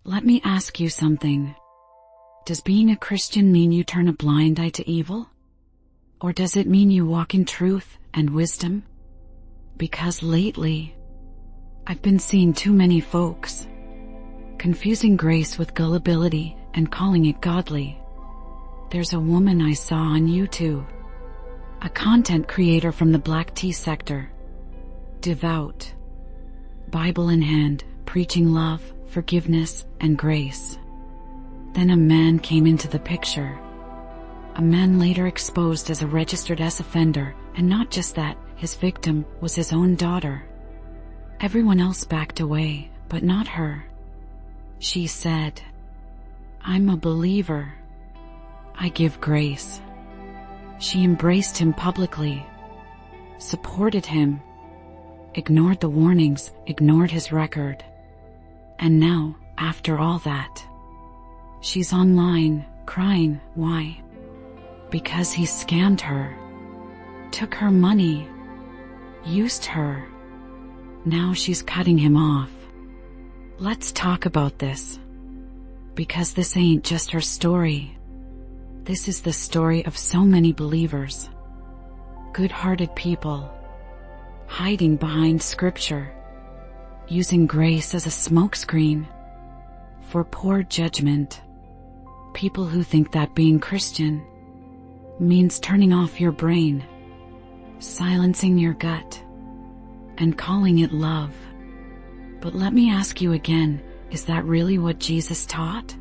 Let me ask you something. Does being a Christian mean you turn a blind eye to evil? Or does it mean you walk in truth and wisdom? Because lately, I've been seeing too many folks confusing grace with gullibility and calling it godly. There's a woman I saw on YouTube, a content creator from the black tea sector, devout, Bible in hand, preaching love, forgiveness, and grace. Then a man came into the picture. A man later exposed as a registered sex offender, and not just that, his victim was his own daughter. Everyone else backed away, but not her. She said, "I'm a believer. I give grace." She embraced him publicly, supported him, ignored the warnings, ignored his record. And now, after all that, she's online, crying. Why? Because he scammed her, took her money, used her. Now she's cutting him off. Let's talk about this. Because this ain't just her story. This is the story of so many believers. Good-hearted people, hiding behind scripture, using grace as a smokescreen for poor judgment. People who think that being Christian means turning off your brain, silencing your gut, and calling it love. But let me ask you again, is that really what Jesus taught?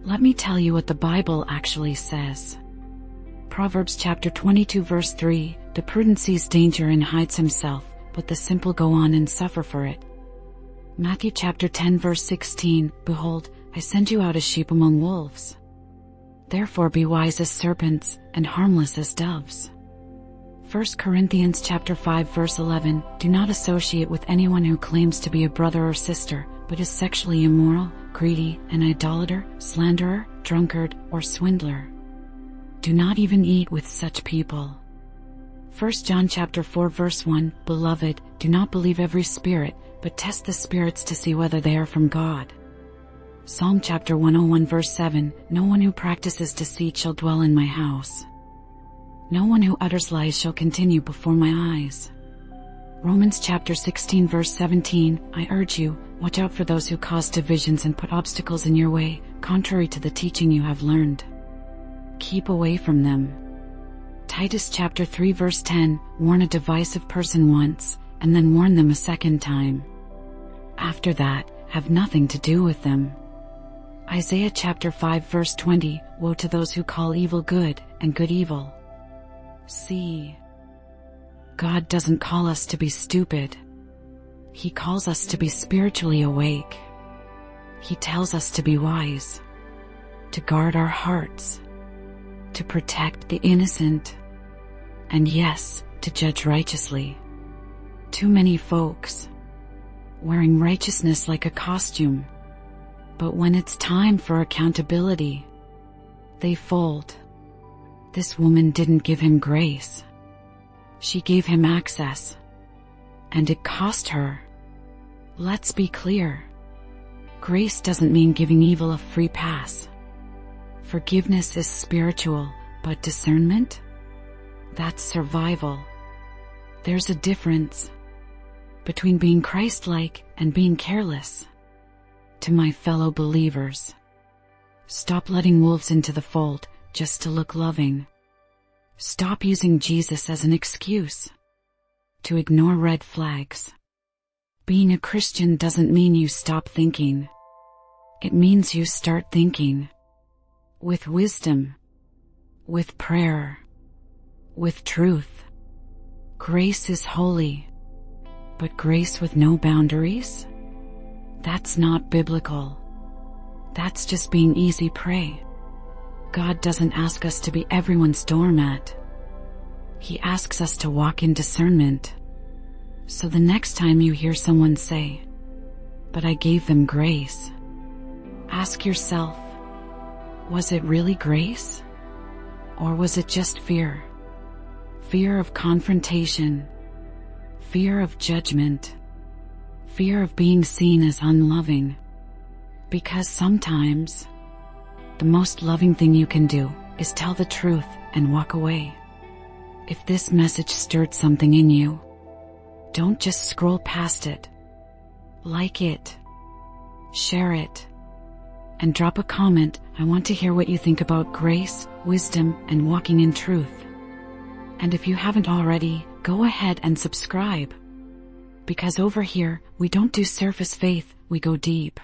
Let me tell you what the Bible actually says. Proverbs chapter 22 verse 3, "The prudent sees danger and hides himself, but the simple go on and suffer for it." Matthew chapter 10 verse 16, "Behold, I send you out as sheep among wolves. Therefore be wise as serpents and harmless as doves." 1 Corinthians chapter 5 verse 11, "Do not associate with anyone who claims to be a brother or sister, but is sexually immoral, greedy, an idolater, slanderer, drunkard, or swindler. Do not even eat with such people." 1 John chapter 4 verse 1, "Beloved, do not believe every spirit, but test the spirits to see whether they are from God." Psalm chapter 101 verse 7, "No one who practices deceit shall dwell in my house. No one who utters lies shall continue before my eyes." Romans chapter 16 verse 17, "I urge you, watch out for those who cause divisions and put obstacles in your way, contrary to the teaching you have learned. Keep away from them." Titus chapter 3 verse 10, "Warn a divisive person once, and then warn them a second time. After that, have nothing to do with them." Isaiah chapter 5 verse 20, "Woe to those who call evil good and good evil." See, God doesn't call us to be stupid. He calls us to be spiritually awake. He tells us to be wise, to guard our hearts, to protect the innocent, and yes, to judge righteously. Too many folks wearing righteousness like a costume, but when it's time for accountability, they fold. This woman didn't give him grace. She gave him access, and it cost her. Let's be clear. Grace doesn't mean giving evil a free pass. Forgiveness is spiritual, but discernment? That's survival. There's a difference between being Christ-like and being careless. To my fellow believers, stop letting wolves into the fold just to look loving. Stop using Jesus as an excuse to ignore red flags. Being a Christian doesn't mean you stop thinking. It means you start thinking with wisdom, with prayer, with truth. Grace is holy, but grace with no boundaries? That's not biblical. That's just being easy prey. God doesn't ask us to be everyone's doormat. He asks us to walk in discernment. So the next time you hear someone say, "But I gave them grace," ask yourself, was it really grace? Or was it just fear? Fear of confrontation, fear of judgment, fear of being seen as unloving. Because sometimes the most loving thing you can do is tell the truth and walk away. If this message stirred something in you, don't just scroll past it. Like it, share it, and drop a comment. I want to hear what you think about grace, wisdom, and walking in truth. And if you haven't already, go ahead and subscribe. Because over here, we don't do surface faith, we go deep.